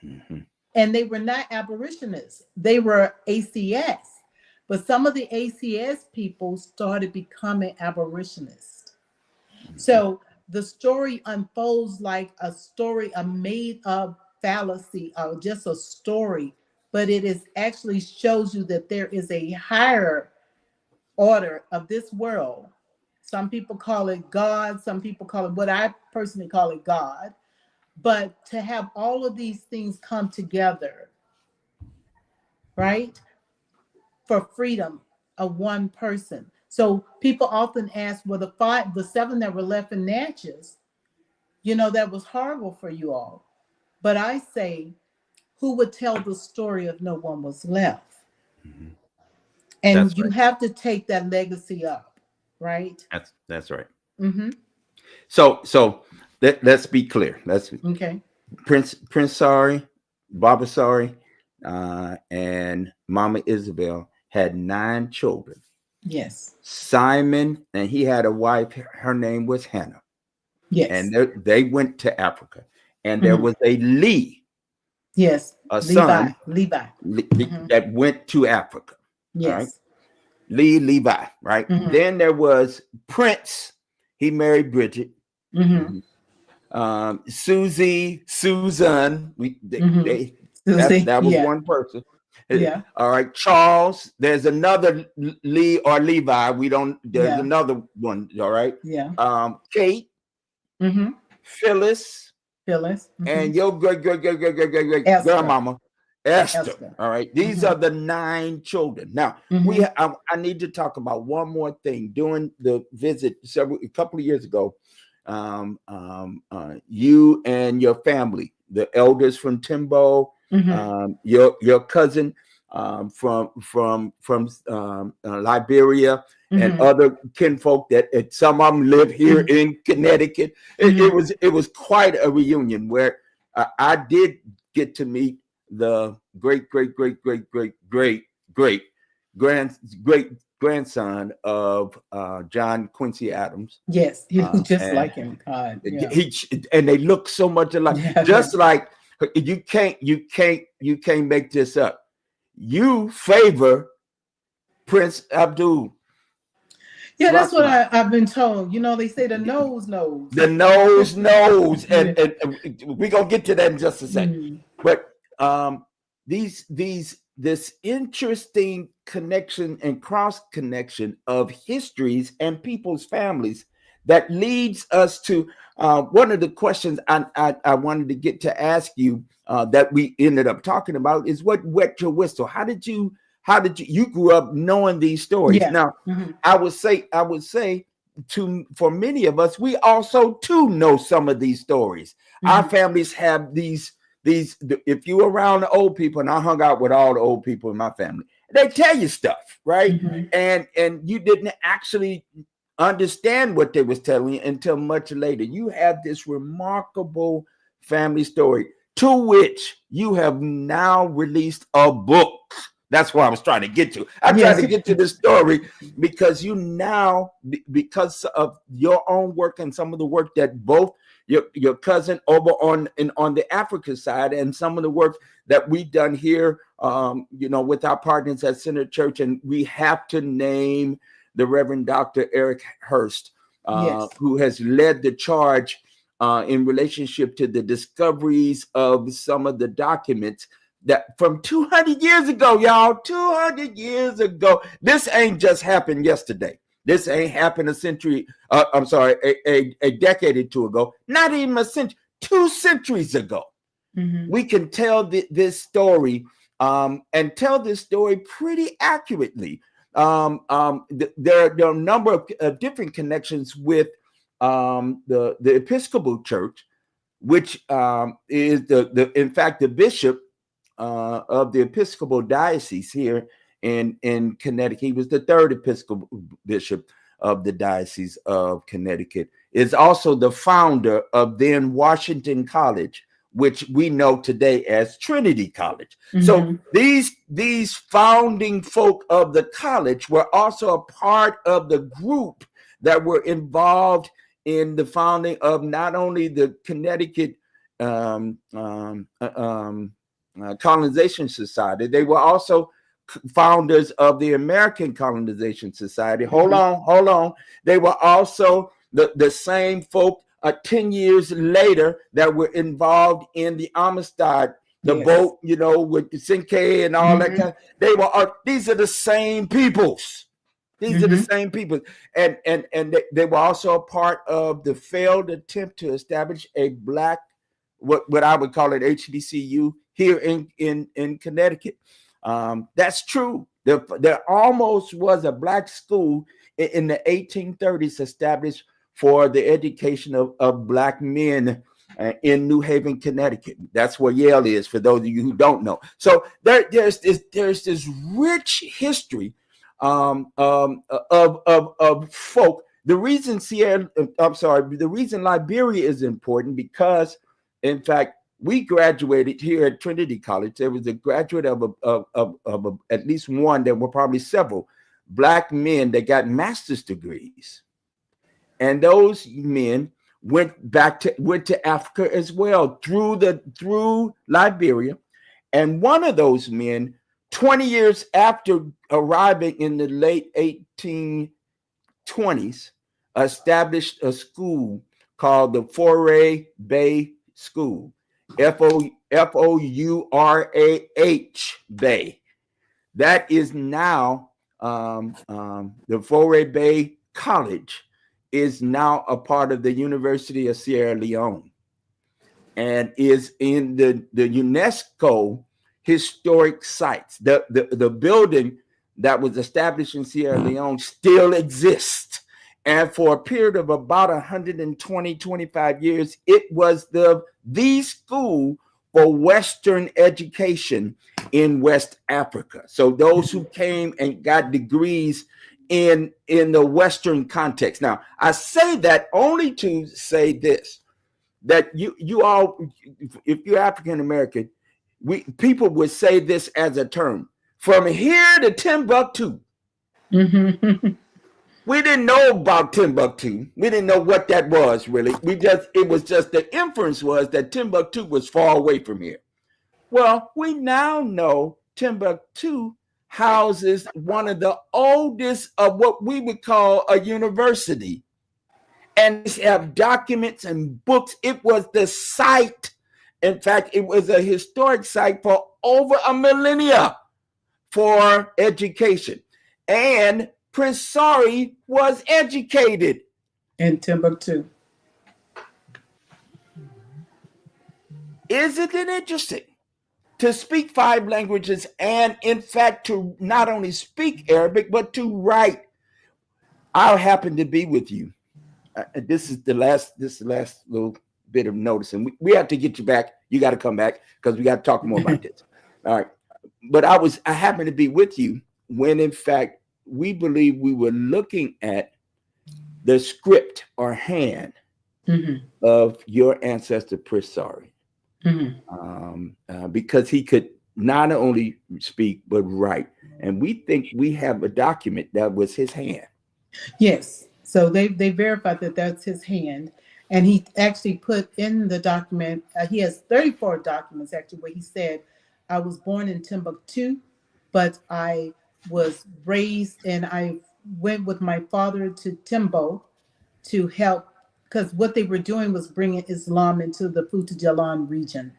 Mhm. And they were not abolitionists, they were ACS. But some of the ACS people started becoming abolitionists. Mhm. So the story unfolds like a story, a made up fallacy, or just a story, but it is actually shows you that there is a higher order of this world. Some people call it God, some people call it, what I personally call it, God. But to have all of these things come together, right, for freedom of one person. So people often ask, well, the seven that were left in Natchez, that was horrible for you all. But I say, who would tell the story if no one was left? Mhm. That's And you right. have to take that legacy up, right? That's right. Mm-hmm. So let's be clear. Let's Okay. Prince Sori, Baba Sori, and Mama Isabel had 9 children. Yes. Simon, and he had a wife. Her name was Hannah, and Yes. they went to Africa. And there Mm-hmm. was a Lee, Yes. a Levi. son Levi. Mm-hmm. that went to Africa. All right, Yes. Levi. Right. Mm-hmm. Then there was Prince. He married Bridget. Mm-hmm. Mhm. Susan. Mm-hmm. Susie. That was Yeah. one person. Yeah. All right, Charles. There's another Lee or Levi. We don't. There's Yeah. another one. All right. Yeah. Kate, Mm-hmm. Phyllis, Phyllis. Mm-hmm. and your great Esther. grandmama Esther. Esther. All right, these Mm-hmm. are the 9 children. Now Mm-hmm. I need to talk about one more thing. During the visit a couple of years ago, you and your family, the elders from Timbo, Mm-hmm. your cousin from Liberia, and Mm-hmm. other kinfolk that some of them live here Mm-hmm. in Connecticut. Mm-hmm. It was quite a reunion where I did get to meet the great grand great grandson of John Quincy Adams. Yes. You look just And like him. God. Yeah. he and they look so much alike, Yeah. just like you can't make this up. You favor Prince Abdul Yeah, that's what Rahman. I've been told. They say the nose knows. The nose knows, Yeah. and we're gonna get to that in just a sec. Mm-hmm. But this interesting connection and cross connection of histories and people's families that leads us to one of the questions I wanted to get to ask you that we ended up talking about is what wet your whistle. How did you grew up knowing these stories? Yeah. Now, Mm-hmm. I would say to for many of us, we also too know some of these stories. Our Mm-hmm. families have these if you around the old people, and I hung out with all the old people in my family, they tell you stuff, right? Mm-hmm. And you didn't actually understand what they was telling you until much later. You have this remarkable family story to which you have now released a book. That's what I was trying to get to. I tried Yes. to get to this story because you now, because of your own work and some of the work that both your cousin over on the Africa side and some of the work that we've done here, with our partners at Center Church, and we have to name the Reverend Dr. Eric Hurst, Yes. who has led the charge in relationship to the discoveries of some of the documents that from 200 years ago, y'all, 200 years ago. This ain't just happened yesterday. This ain't happened a century. I'm sorry, a decade or two ago. Not even a century. 2 centuries ago. We can tell this story and tell this story pretty accurately. There are a number of different connections with the Episcopal Church, which is in fact the bishop of the Episcopal Diocese here in Connecticut. He was the third Episcopal bishop of the Diocese of Connecticut. Is also the founder of then Washington College, which we know today as Trinity College. So these founding folk of the college were also a part of the group that were involved in the founding of not only the Connecticut Colonization Society, they were also founders of the American Colonization Society. Hold on. They were also the same folk 10 years later that were involved in the Amistad, the boat, with the Cinque and all that kind. They were. These are the same peoples. These are the same people, and they were also a part of the failed attempt to establish a black, what I would call it, HBCU here in Connecticut. That's true. There almost was a black school in the 1830s established for the education of black men in New Haven, Connecticut. That's where Yale is, for those of you who don't know. So there's this rich history of folk. The reason the reason Liberia is important because, in fact, we graduated here at Trinity College. There was a graduate of at least one. There were probably several black men that got master's degrees, and those men went to Africa as well through Liberia. And one of those men, 20 years after arriving in the late 1820s, established a school called the Fourah Bay School, Fourah Bay. That is now the Fourah Bay College is now a part of the University of Sierra Leone and is in the UNESCO historic sites. The building that was established in Sierra Leone still exists. And for a period of about 125 years, it was the school for Western education in West Africa. So those who came and got degrees in the Western context. Now, I say that only to say this, that you all, if you're African American, people would say this as a term, from here to Timbuktu. We didn't know about Timbuktu. We didn't know what that was really. It was just the inference was that Timbuktu was far away from here. Well, we now know Timbuktu houses one of the oldest of what we would call a university. And they have documents and books. It was the site. In fact, it was a historic site for over a millennia for education. And Prince Sori was educated in Timbuktu. Isn't it interesting? To speak 5 languages and, in fact, to not only speak Arabic, but to write. I'll happen to be with you. This is the last little bit of notice, and we have to get you back. You got to come back because we got to talk more about this. All right. But I happened to be with you when, in fact, we believe we were looking at the script or hand of your ancestor, Prince Sori. Because he could not only speak but write, and we think we have a document that was his hand. Yes, so they verified that that's his hand, and he actually put in the document. He has 34 documents actually where he said, "I was born in Timbuktu, but I was raised and I went with my father to Timbo to help." Because what they were doing was bringing Islam into the Futa Jalan region.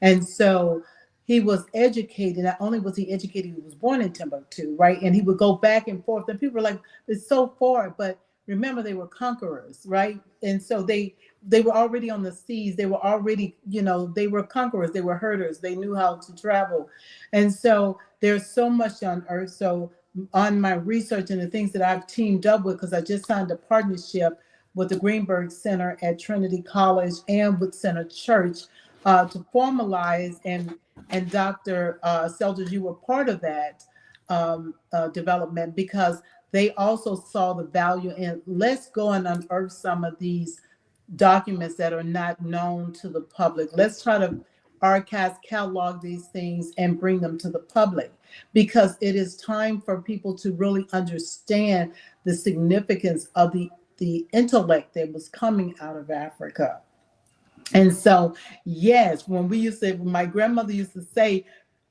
And so he was educated. Not only was he educated, he was born in Timbuktu, right? And he would go back and forth. And people were like, it's so far. But remember, they were conquerors, right? And so they were already on the seas. They were already, they were conquerors. They were herders. They knew how to travel. And so there's so much on earth. So on my research and the things that I've teamed up with, because I just signed a partnership with the Greenberg Center at Trinity College and with Center Church to formalize, and Dr. Selters, you were part of that development, because they also saw the value in, let's go and unearth some of these documents that are not known to the public. Let's try to archive, catalog these things and bring them to the public, because it is time for people to really understand the significance of the intellect that was coming out of Africa. And so, yes, when my grandmother used to say,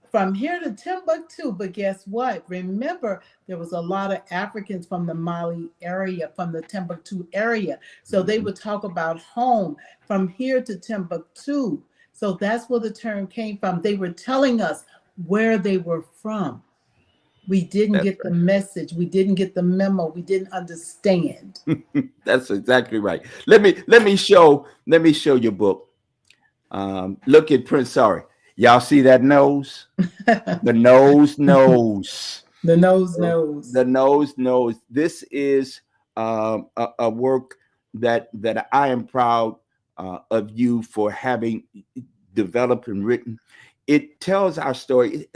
from here to Timbuktu, but guess what? Remember, there was a lot of Africans from the Mali area, from the Timbuktu area. So they would talk about home from here to Timbuktu. So that's where the term came from. They were telling us where they were from. We didn't get the message. We didn't get the memo. We didn't understand. That's exactly right. Let me show your book. Look at Prince Sori. Y'all see that nose? The nose. The nose. The nose. This is a work that I am proud of you for having developed and written. It tells our story.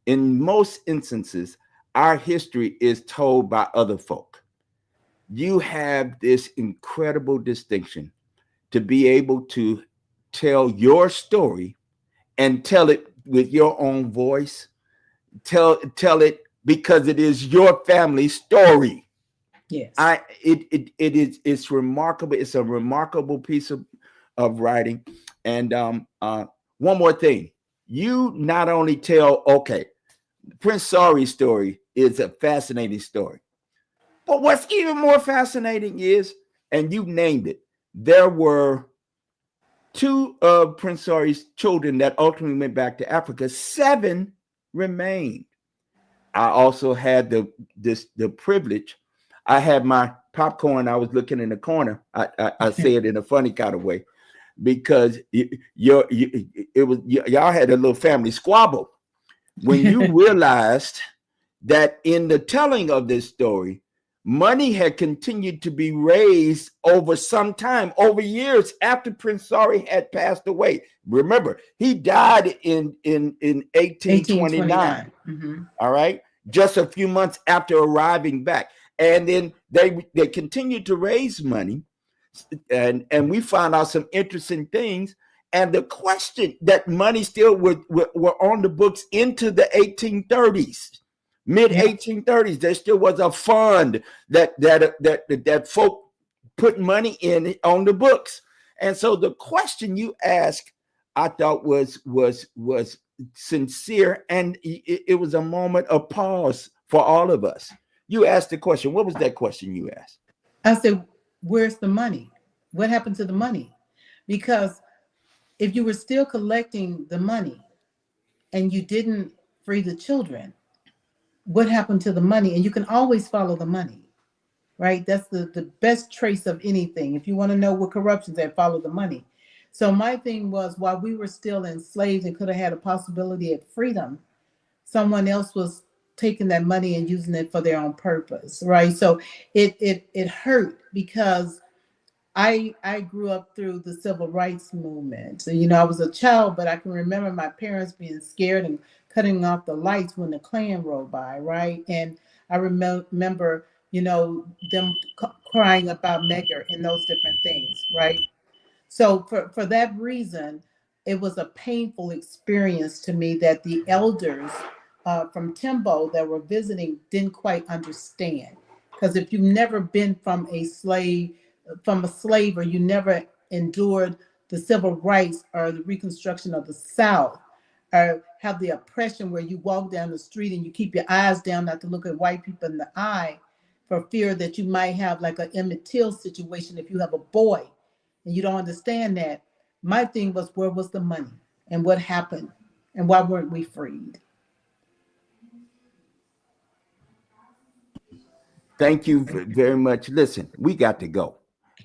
In most instances, our history is told by other folk. You have this incredible distinction to be able to tell your story and tell it with your own voice. Tell it because it is your family story. Yes. It's remarkable. It's a remarkable piece of writing. And one more thing. You not only tell, Prince Sori's story is a fascinating story. But what's even more fascinating is, and you named it, there were 2 of Prince Sori's children that ultimately went back to Africa. 7 remained. I also had the privilege. I had my popcorn. I was looking in the corner. I say it in a funny kind of way, because y'all had a little family squabble when you realized that in the telling of this story, money had continued to be raised over some time, over years after Prince Sori had passed away. Remember, he died in 1829. Mm-hmm. All right, just a few months after arriving back, and then they continued to raise money, and we found out some interesting things. And the question that money still were on the books into the 1830s, mid 1830s. There still was a fund that folk put money in on the books. And so the question you asked, I thought was sincere, and it was a moment of pause for all of us. You asked the question. What was that question you asked? I said, where's the money? What happened to the money? Because if you were still collecting the money and you didn't free the children, what happened to the money? And you can always follow the money, right? That's the best trace of anything. If you want to know what corruption's at, follow the money. So my thing was, while we were still enslaved and could have had a possibility of freedom, someone else was taking that money and using it for their own purpose, right? So it hurt, because I grew up through the civil rights movement. So, I was a child, but I can remember my parents being scared and cutting off the lights when the Klan rolled by, right? And I remember, them crying about Megger and those different things, right? So for that reason, it was a painful experience to me that the elders from Timbo that were visiting didn't quite understand. Because if you've never been from a slave, or you never endured the civil rights or the Reconstruction of the South, or have the oppression where you walk down the street and you keep your eyes down not to look at white people in the eye for fear that you might have like an Emmett Till situation if you have a boy and you don't understand that. My thing was, where was the money? and what happened and why weren't we freed. Thank you very much. Listen, we got to go.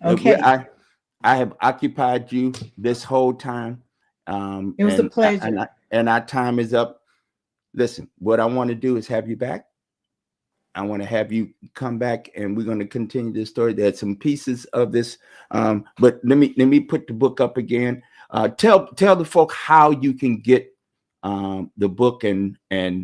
Okay. I have occupied you this whole time, It was a pleasure. and our time is up. Listen, what I want to do is have you back. I want to have you come back, and we're going to continue this story. There's some pieces of this, but let me put the book up again. Tell the folk how you can get the book and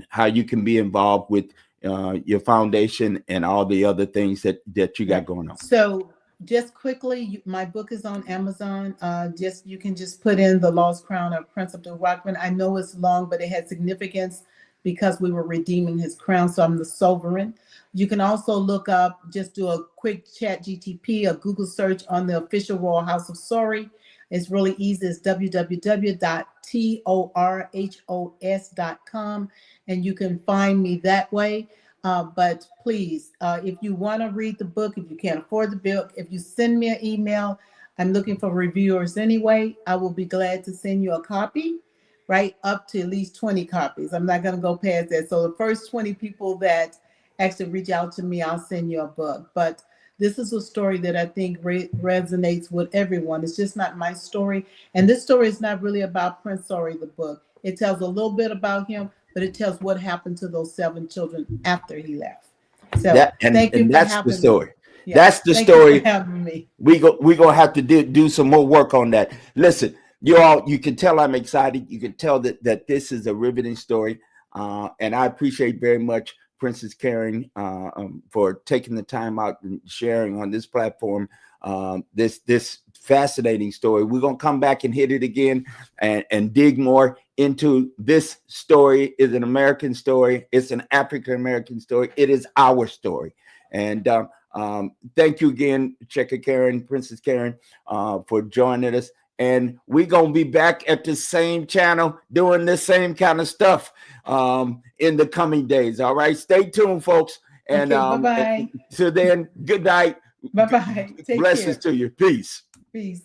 how you can be involved with your foundation and all the other things that you got going on. So just quickly, my book is on Amazon. You can just put in The Lost Crown of Prince Abdulrahman. I know it's long, but it has significance because we were redeeming his crown. So I'm the sovereign. You can also look up, just do a quick ChatGTP, a Google search on the official Royal House of Sori. It's really easy. It's www.torhos.com, and you can find me that way. But please, if you want to read the book, if you can't afford the book, if you send me an email, I'm looking for reviewers anyway. I will be glad to send you a copy, right? Up to at least 20 copies. I'm not going to go past that. So the first 20 people that actually reach out to me, I'll send you a book. But this is a story that I think resonates with everyone. It's just not my story. And this story is not really about Prince Sori, the book. It tells a little bit about him, but it tells what happened to those 7 children after he left. So thank you for having the story. me. Yeah, that's the thank story. You for having me. We gonna have to do some more work on that. Listen, you can tell I'm excited. You can tell that this is a riveting story, and I appreciate very much Princess Karen for taking the time out and sharing on this platform this fascinating story. We're gonna come back and hit it again and dig more into this story. Is an American story. It's an African American story. It is our story. And thank you again, Checker Karen, Princess Karen, for joining us. And we're going to be back at the same channel doing the same kind of stuff in the coming days. All right. Stay tuned, folks. And bye-bye. So then, good night. Bye-bye. Blessings to you. Peace. Peace.